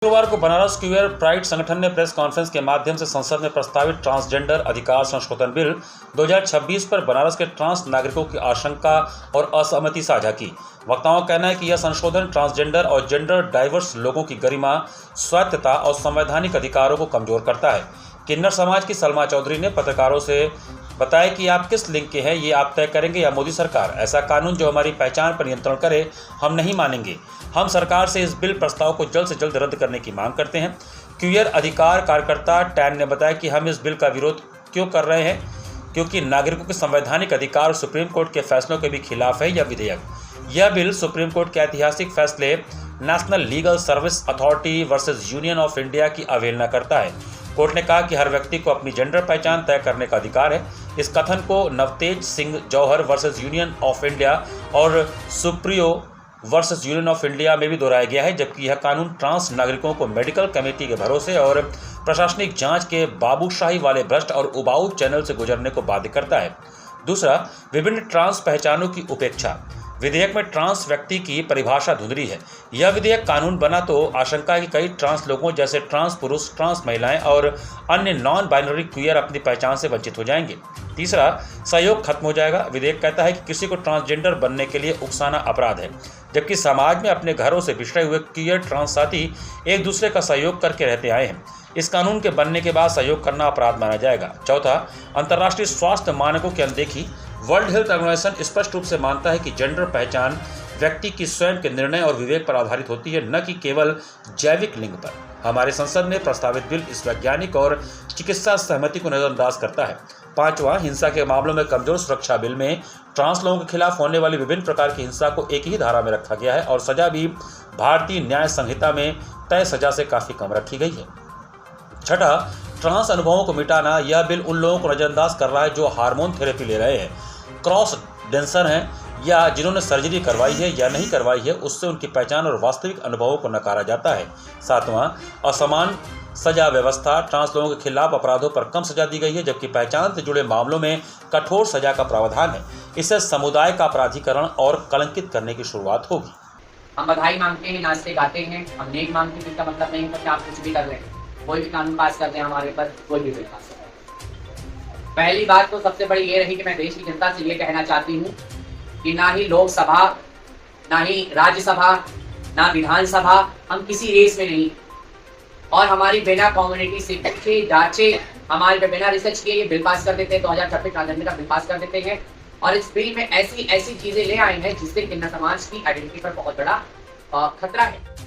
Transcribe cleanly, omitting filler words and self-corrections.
शुक्रवार को बनारस क्यूयर प्राइड संगठन ने प्रेस कॉन्फ्रेंस के माध्यम से संसद में प्रस्तावित ट्रांसजेंडर अधिकार संशोधन बिल 2026 पर बनारस के ट्रांस नागरिकों की आशंका और असहमति साझा की। वक्ताओं का कहना है कि यह संशोधन ट्रांसजेंडर और जेंडर डाइवर्स लोगों की गरिमा, स्वायत्तता और संवैधानिक अधिकारों को कमजोर करता है। किन्नर समाज की सलमा चौधरी ने पत्रकारों से बताया कि आप किस लिंग के हैं ये आप तय करेंगे या मोदी सरकार। ऐसा कानून जो हमारी पहचान पर नियंत्रण करे हम नहीं मानेंगे। हम सरकार से इस बिल प्रस्ताव को जल्द से जल्द रद्द करने की मांग करते हैं। क्यूयर अधिकार कार्यकर्ता टैन ने बताया कि हम इस बिल का विरोध क्यों कर रहे हैं, क्योंकि नागरिकों के संवैधानिक अधिकार और सुप्रीम कोर्ट के फैसलों के भी खिलाफ है यह विधेयक। यह बिल सुप्रीम कोर्ट के ऐतिहासिक फैसले national legal service authority versus union of India की अवहेलना करता है। कोर्ट ने कहा कि हर व्यक्ति को अपनी जेंडर पहचान तय करने का अधिकार है। इस कथन को नवतेज सिंह जौहर वर्सेस यूनियन ऑफ इंडिया और Supriyo versus union of India में भी दोहराया गया है, जबकि यह कानून ट्रांस नागरिकों को मेडिकल कमेटी के भरोसे और प्रशासनिक जांच के बाबूशाही वाले भ्रष्ट और उबाऊ चैनल से गुजरने को बाध्य करता है। दूसरा, विभिन्न ट्रांस पहचानों की उपेक्षा। विधेयक में ट्रांस व्यक्ति की परिभाषा धुंधली है। यह विधेयक कानून बना तो आशंका है कि कई ट्रांस लोगों जैसे ट्रांस पुरुष, ट्रांस महिलाएं और अन्य नॉन बाइनरी क्यूयर अपनी पहचान से वंचित हो जाएंगे। तीसरा, सहयोग खत्म हो जाएगा। विधेयक कहता है कि किसी को ट्रांसजेंडर बनने के लिए उकसाना अपराध है, जबकि समाज में अपने घरों से बिछड़े हुए क्यूयर ट्रांस साथी एक दूसरे का सहयोग करके रहते आए हैं। इस कानून के बनने के बाद सहयोग करना अपराध माना जाएगा। चौथा, अंतर्राष्ट्रीय स्वास्थ्य मानकों की अनदेखी। वर्ल्ड हेल्थ ऑर्गेनाइजेशन स्पष्ट रूप से मानता है कि जेंडर पहचान व्यक्ति की स्वयं के निर्णय और विवेक पर आधारित होती है, न कि केवल जैविक लिंग पर। हमारे संसद में प्रस्तावित बिल इस वैज्ञानिक और चिकित्सा सहमति को नजरअंदाज करता है। पांचवा, हिंसा के मामलों में कमजोर सुरक्षा। बिल में ट्रांस लोगों के खिलाफ होने वाली विभिन्न प्रकार की हिंसा को एक ही धारा में रखा गया है और सजा भी भारतीय न्याय संहिता में तय सजा से काफी कम रखी गई है। छठा, ट्रांस अनुभवों को मिटाना। यह बिल उन लोगों को नजरअंदाज कर रहा है जो हार्मोन थेरेपी ले रहे हैं, क्रॉस डेंसर हैं या जिन्होंने सर्जरी करवाई है या नहीं करवाई है, उससे उनकी पहचान और वास्तविक अनुभवों को नकारा जाता है। सातवां, असमान सजा व्यवस्था। ट्रांस लोगों के खिलाफ अपराधों पर कम सजा दी गई है, जबकि पहचान से जुड़े मामलों में कठोर सजा का प्रावधान है। इससे समुदाय का अपराधीकरण और कलंकित करने की शुरुआत होगी। हम बधाई मांगते हैं, नाचते गाते हैं, हम नेक मांगते हैं। इसका मतलब नहीं है कि आप कुछ भी कर रहे हैं, कोई भी कानून पास कर दें हमारे ऊपर, कोई भी बिल पास कर दें। पहली बात तो सबसे बड़ी ये रही कि मैं देश की जनता से ये कहना चाहती हूँ कि ना ही लोकसभा, ना ही राज्यसभा, ना विधानसभा, हम किसी रेस में नहीं, और हमारी बिना कम्युनिटी से पूछे जांचे, हमारे पे बिना रिसर्च किए ये बिल पास कर देते हैं। 2026 ट्रांसजेंडर का बिल पास कर देते हैं और इस बिल में ऐसी चीजें ले आए हैं जिससे किन्नर समाज की आइडेंटिटी पर बहुत बड़ा खतरा है।